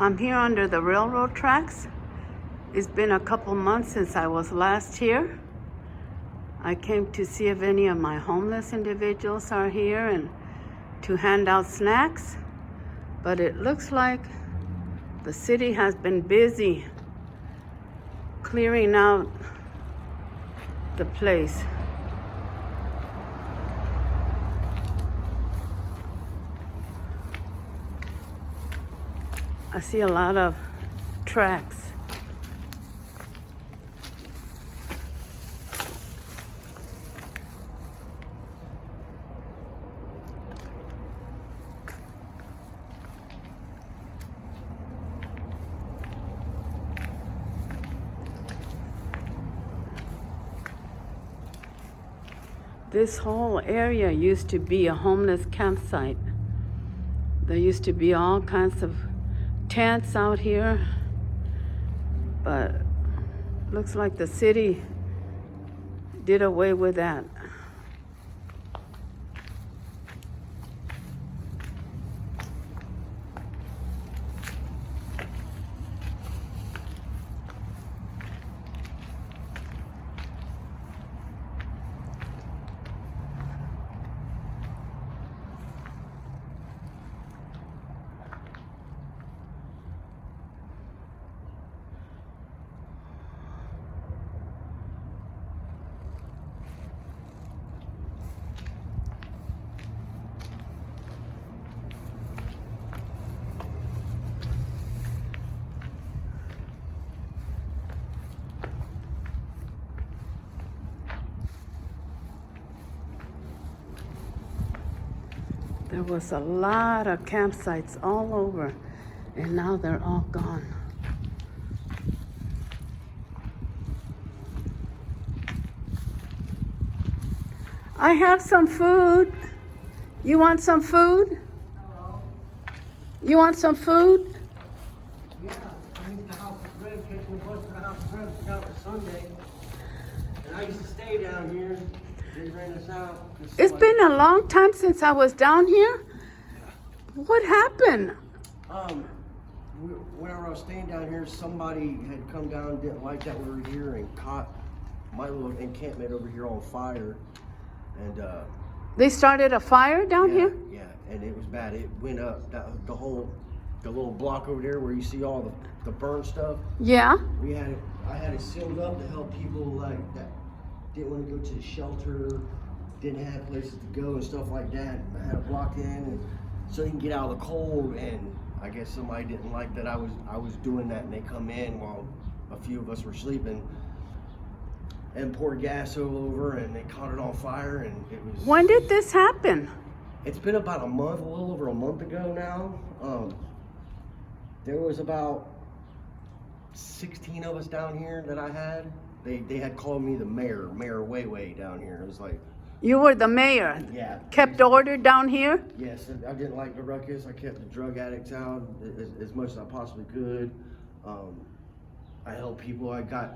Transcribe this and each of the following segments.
I'm here under the railroad tracks. It's been a couple months since I was last here. I came to see if any of my homeless individuals are here and to hand out snacks. But it looks like the city has been busy clearing out the place. I see a lot of tracks. This whole area used to be a homeless campsite. There used to be all kinds of tents out here, but looks like the city did away with that. There was a lot of campsites all over, and now they're all gone. I have some food. You want some food? Hello? You want some food? Yeah, I need the house of bread, catching the bus to the house of bread, forgot it was Sunday. And I used to stay down here. They ran us out. It's been a long time since I was down here. What happened? Whenever I was staying down here, somebody had come down, didn't like that we were here, and caught my little encampment over here on fire. And They started a fire down here? Yeah, and it was bad. It went up the little block over there where you see all the burn stuff. Yeah. I had it sealed up to help people like that didn't want to go to the shelter, didn't have places to go and stuff like that. I had it blocked in, and so you can get out of the cold. And I guess somebody didn't like that I was doing that, and they come in while a few of us were sleeping and poured gas all over, and they caught it on fire. And it was. When did this happen? It's been about a little over a month ago now. There was about 16 of us down here that I had. They had called me the Mayor Way down here. It was like, You were the mayor. yeah. Kept order down here? Yes, I didn't like the ruckus. I kept the drug addicts out as much as I possibly could. I helped people. I got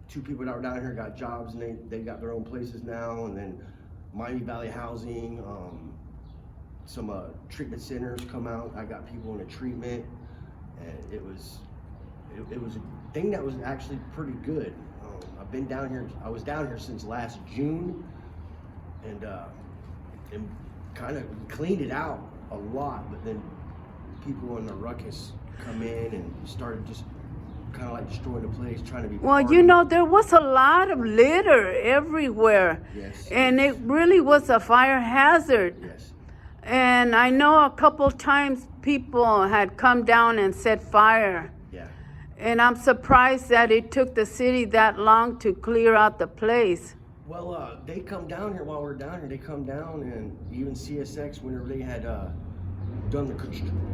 2 people that were down here got jobs, and they got their own places now. And then Miami Valley Housing, some treatment centers come out. I got people in a treatment, and it was a thing that was actually pretty good. I've been down here. I was down here since last June, and kind of cleaned it out a lot. But then people in the ruckus come in and started just kind of like destroying the place, trying to be. Well, you know, there was a lot of litter everywhere. Yes. And it really was a fire hazard. Yes. And I know a couple times people had come down and set fire. Yeah. And I'm surprised that it took the city that long to clear out the place. Well, they come down here while we're down here. They come down, and even CSX, whenever they had done the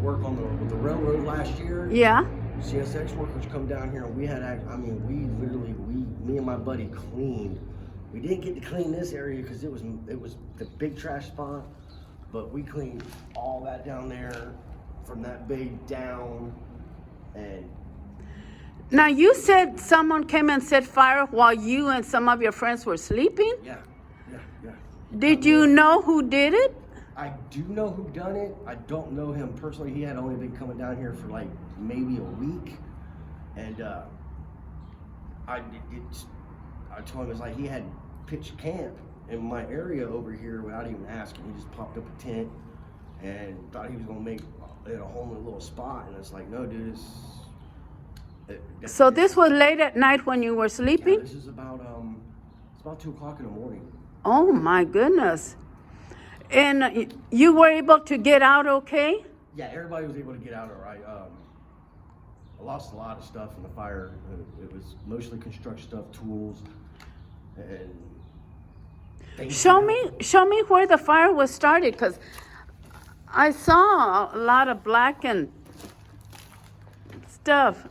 work on the railroad last year. Yeah. CSX workers come down here, and we had, me and my buddy cleaned. We didn't get to clean this area because it was the big trash spot, but we cleaned all that down there from that bay down. And Now, you said someone came and set fire while you and some of your friends were sleeping? yeah. Did you know who did it? I do know who done it. I don't know him personally. He had only been coming down here for like maybe a week, and I told him it's like he had pitched camp in my area over here without even asking. He just popped up a tent and thought he was gonna make it a home in a little spot, and it's like, no, dude, So this was late at night when you were sleeping? Yeah, this is about it's about 2 o'clock in the morning. Oh my goodness. And you were able to get out okay? Yeah, everybody was able to get out all right. I lost a lot of stuff in the fire. It was mostly construction stuff, tools, and things. Show me where the fire was started, because I saw a lot of black and stuff.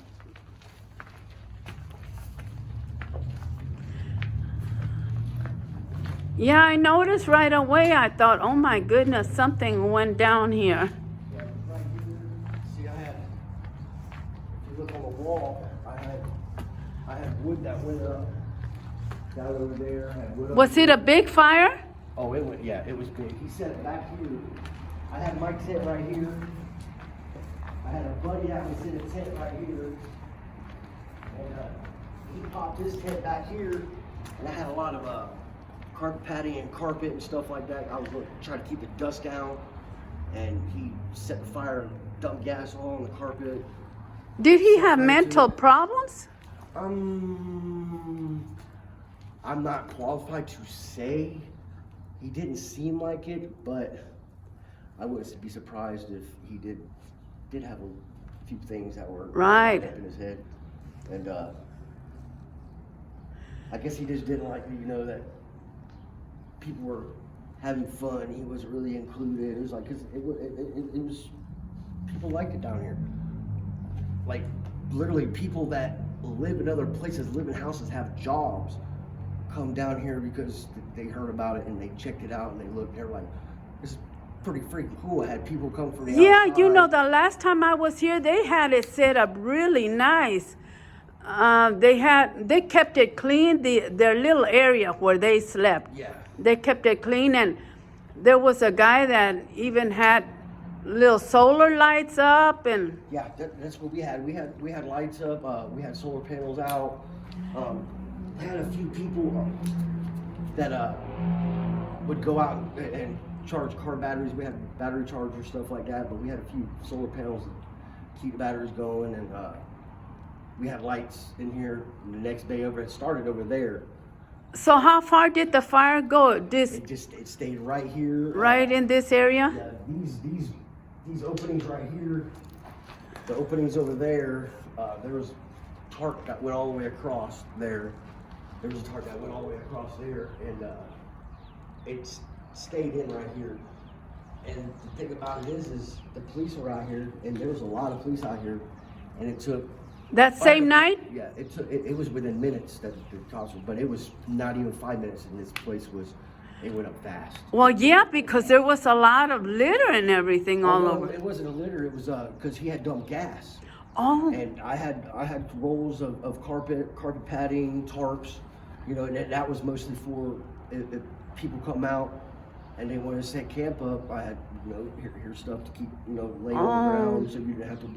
Yeah, I noticed right away. I thought, oh my goodness, something went down here. Yeah, right here. See, I had, if you look on the wall, I had wood that went up down over there. I had wood up Was it a big fire? Oh, it was big. He set it back here. I had my tent right here. I had a buddy that was in a tent right here. And he popped his tent back here. And I had a lot of carpet padding and carpet and stuff like that. I was going to try to keep the dust down. And he set the fire and dumped gas all on the carpet. Did he have mental problems? I'm not qualified to say. He didn't seem like it, but I wouldn't be surprised if he did have a few things that were right up in his head. And I guess he just didn't like, that people were having fun. He wasn't really included. It was like, 'cause it was, people liked it down here. Like, literally people that live in other places, live in houses, have jobs, come down here because they heard about it and they checked it out and they looked. They're like, "This is pretty freaking cool." I had people come from the outside. The last time I was here, they had it set up really nice. They kept it clean. Their little area where they slept. Yeah. They kept it clean, and there was a guy that even had little solar lights up and. Yeah, that's what we had. We had lights up. We had solar panels out. I had a few people that would go out and charge car batteries. We had battery chargers, stuff like that, but we had a few solar panels that keep the batteries going, and we had lights in here. And the next day it started over there. So how far did the fire go? It stayed right here. Right in this area? Yeah, these openings right here, the openings over there, there was tarp that went all the way across there. There was a tarp that went all the way across there, and it stayed in right here. And the thing about it is the police were out here, and there was a lot of police out here, and it took. That same night? Yeah, it was within minutes that the cops were, but it was not even 5 minutes, and this place it went up fast. Well, yeah, because there was a lot of litter and everything all over. It wasn't a litter. It was because he had dumped gas. Oh. And I had rolls of carpet padding, tarps, and that was mostly for if people come out and they want to set camp up. I had here's stuff to keep laying on the ground so you didn't have to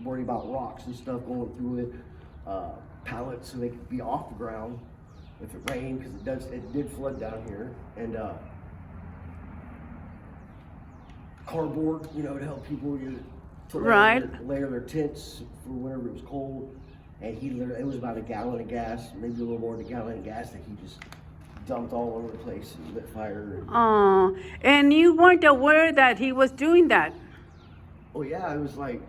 worry about rocks and stuff going through it. Pallets so they could be off the ground if it rained, because it did flood down here, and cardboard, to help people to layer their tents for whenever it was cold. And it was about a gallon of gas, maybe a little more than a gallon of gas that he just dumped all over the place and lit fire. Oh, and you weren't aware that he was doing that? Oh yeah, I was like,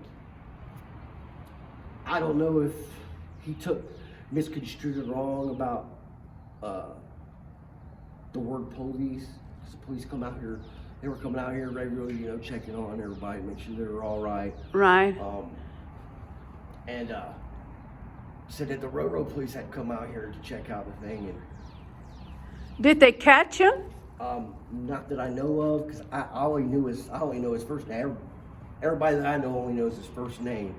I don't know if he misconstrued it wrong about the word police. Because the police come out here, they were coming out here regularly, checking on everybody, make sure they were all right. Right. And said that the railroad police had come out here to check out the thing. And did they catch him? Not that I know of, because I only know his first name. Everybody that I know only knows his first name.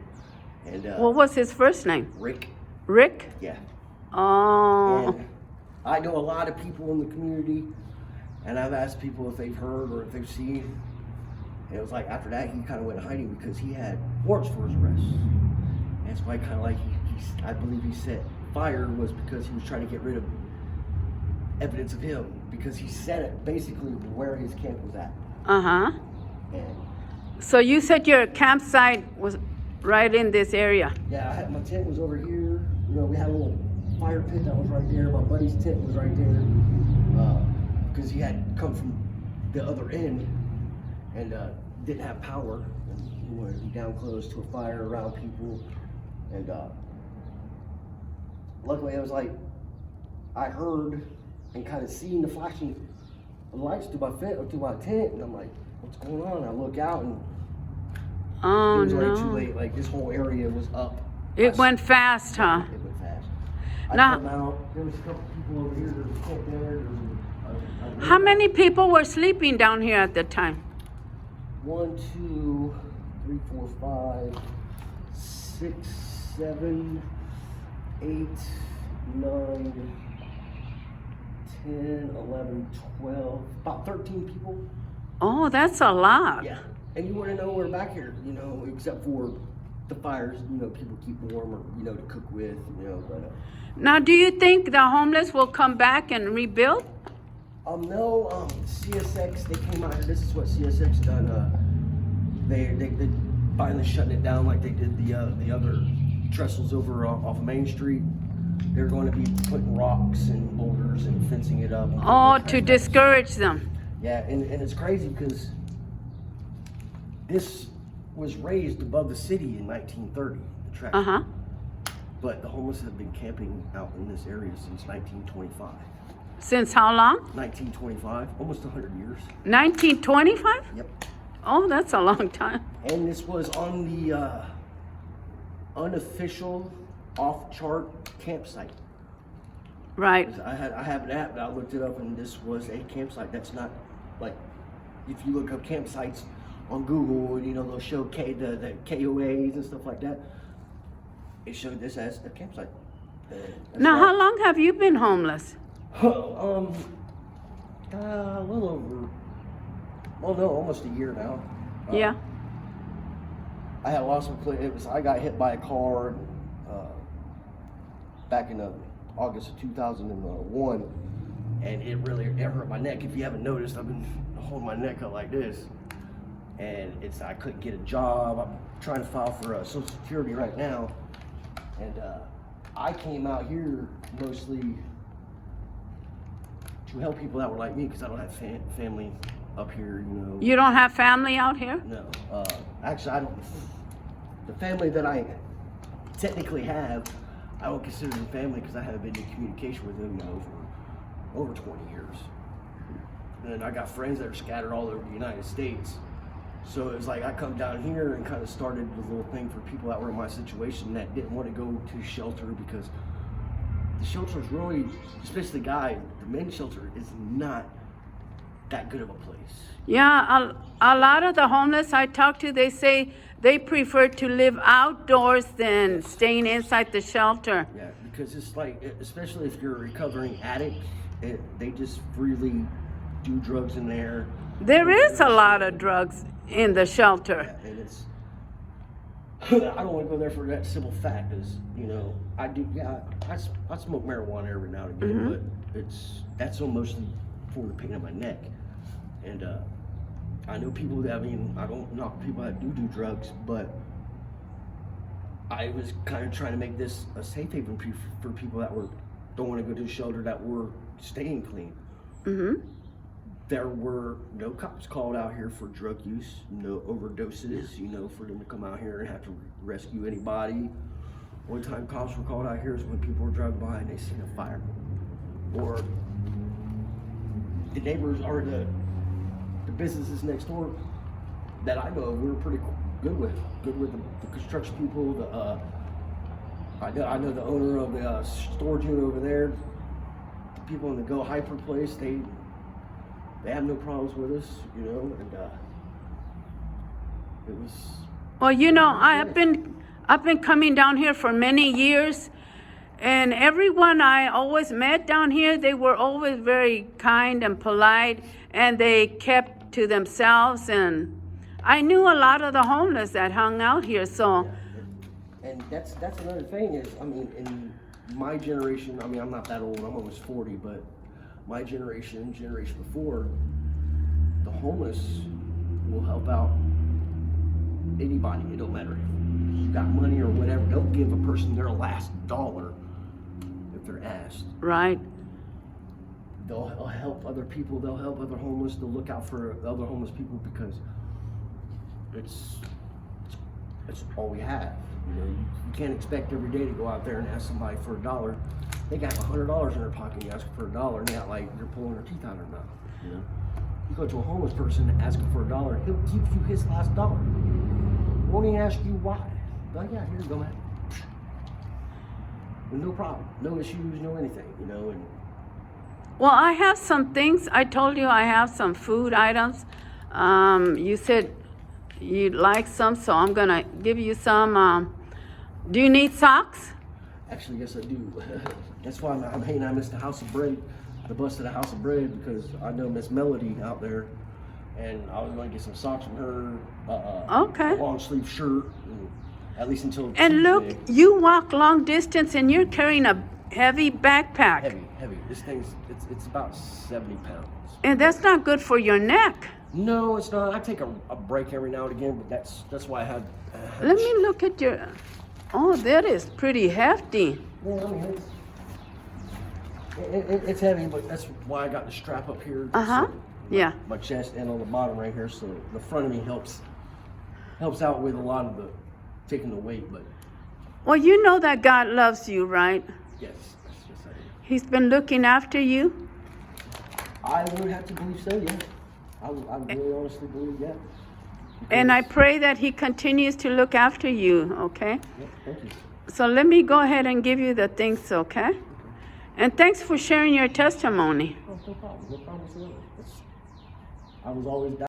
And what was his first name? Rick. Rick? Yeah. Oh. And I know a lot of people in the community, and I've asked people if they've heard or if they've seen And it was like after that, he kind of went in hiding because he had warrants for his arrest. And that's why kind of like I believe he set fire was because he was trying to get rid of evidence of him because he said it basically where his camp was at. Uh-huh. And So you said your campsite was right in this area. yeah, my tent was over here. You know, we had a little fire pit that was right there. My buddy's tent was right there because he had come from the other end and didn't have power. And he wanted to be down close to a fire around people. And luckily, I was like, I heard and kind of seen the flashing lights through my tent, and I'm like, what's going on? I look out and Oh, it was no. already too late. Like this whole area was up. It went fast, huh? It went fast. I Now- come out. There was a couple people over here. There was a tent there. There was How many people were sleeping down here at the time? 1, 2, 3, 4, 5, 6, 7, 8, 9, 10, 11, 12, about 13 people. Oh, that's a lot. Yeah. And you want to know we're back here, you know, except for the fires, you know, people keep warm or, you know, to cook with, you know, but. Now, do you think the homeless will come back and rebuild? No, CSX, they came out here, this is what CSX done, they finally shutting it down like they did the other trestles over off of Main Street. They're going to be putting rocks and boulders and fencing it up. Oh, to discourage them. Yeah, and it's crazy because this was raised above the city in 1930, the track. Uh-huh. But the homeless have been camping out in this area since 1925. Since how long? 1925, almost 100 years. 1925? Yep. Oh, that's a long time. And this was on the unofficial off-chart campsite. Right. I have an app, and I looked it up, and this was a campsite. That's not like if you look up campsites on Google, and you know they'll show the KOAs and stuff like that. It showed this as a campsite. Now, how long have you been homeless? A little over. Well, no, almost a year now. Yeah. I had lost my. I got hit by a car back in August of 2001, and it hurt my neck. If you haven't noticed, I've been holding my neck up like this, and I couldn't get a job. I'm trying to file for Social Security right now, and I came out here mostly to help people that were like me because I don't have family up here, you know. You don't have family out here? No, actually, I don't. The family that I technically have, I don't consider them family because I haven't been in communication with them, you know, for over 20 years. And I got friends that are scattered all over the United States. So it was like I come down here and kind of started the little thing for people that were in my situation that didn't want to go to shelter because the shelter is really, especially the men's shelter is not that good of a place. Yeah, a lot of the homeless I talk to, they say they prefer to live outdoors than staying inside the shelter. Yeah, because it's like, especially if you're a recovering addict, they just freely do drugs in there. There is a lot of drugs in the shelter. Yeah, and it's, I don't want to go there for that simple fact is, you know, I smoke marijuana every now and again, but that's mostly for the pain in my neck. And I know people that, I don't knock people that do drugs, but I was kind of trying to make this a safe haven for people that don't want to go to the shelter, that were staying clean. Mm-hmm. There were no cops called out here for drug use, no overdoses, you know, for them to come out here and have to rescue anybody. One time cops were called out here is when people were driving by and they seen a fire. Or the neighbors or the businesses next door that I know of, we were pretty good with the construction people. I know the owner of the storage unit over there. The people in the Go Hyper place, they have no problems with us, you know, and it was. Well, you know, I've been coming down here for many years, and everyone I always met down here, they were always very kind and polite, and they kept to themselves, and I knew a lot of the homeless that hung out here, so. Yeah. And that's another thing is, I mean, in my generation, I mean, I'm not that old, I'm almost 40, but my generation before, the homeless will help out anybody. It don't matter if you got money or whatever. They'll give a person their last dollar if they're asked. Right. They'll help other people. They'll help other homeless. They'll look out for other homeless people because it's all we have. You know, you can't expect every day to go out there and ask somebody for $1. They got $100 in their pocket. You ask for $1, and they're like you're pulling their teeth out of their mouth. You know, you go to a homeless person and ask him for $1, he'll give you his last dollar. Won't even ask you why. Like, yeah, here you go, man. And no problem, no issues, no anything. You know, and Well, I have some things. I told you I have some food items. You said you'd like some, so I'm gonna give you some. Do you need socks? actually, yes, I do. That's why I'm hanging out Miss the House of Bread, the bus to the House of Bread, because I know Miss Melody out there, and I was going to get some socks from her. Okay. A long sleeve shirt, and at least until. And look, Tuesday. you walk long distance, and you're carrying a heavy backpack. Heavy. This thing's it's about 70 pounds. And that's not good for your neck. No, it's not. I take a break every now and again, but that's why I had. Let me look at your. Oh, that is pretty hefty. Yeah, I mean, it's heavy, but that's why I got the strap up here. Uh-huh. So Yeah. my chest and on the bottom right here, so the front of me helps out with a lot of the taking the weight. But Well, you know that God loves you, right? yes, I do. He's been looking after you. I would have to believe so. Yeah, I really honestly believe that. And I pray that he continues to look after you, okay? Yeah, thank you. So let me go ahead and give you the things, okay? And thanks for sharing your testimony. Oh, no problem whatsoever. I was always down.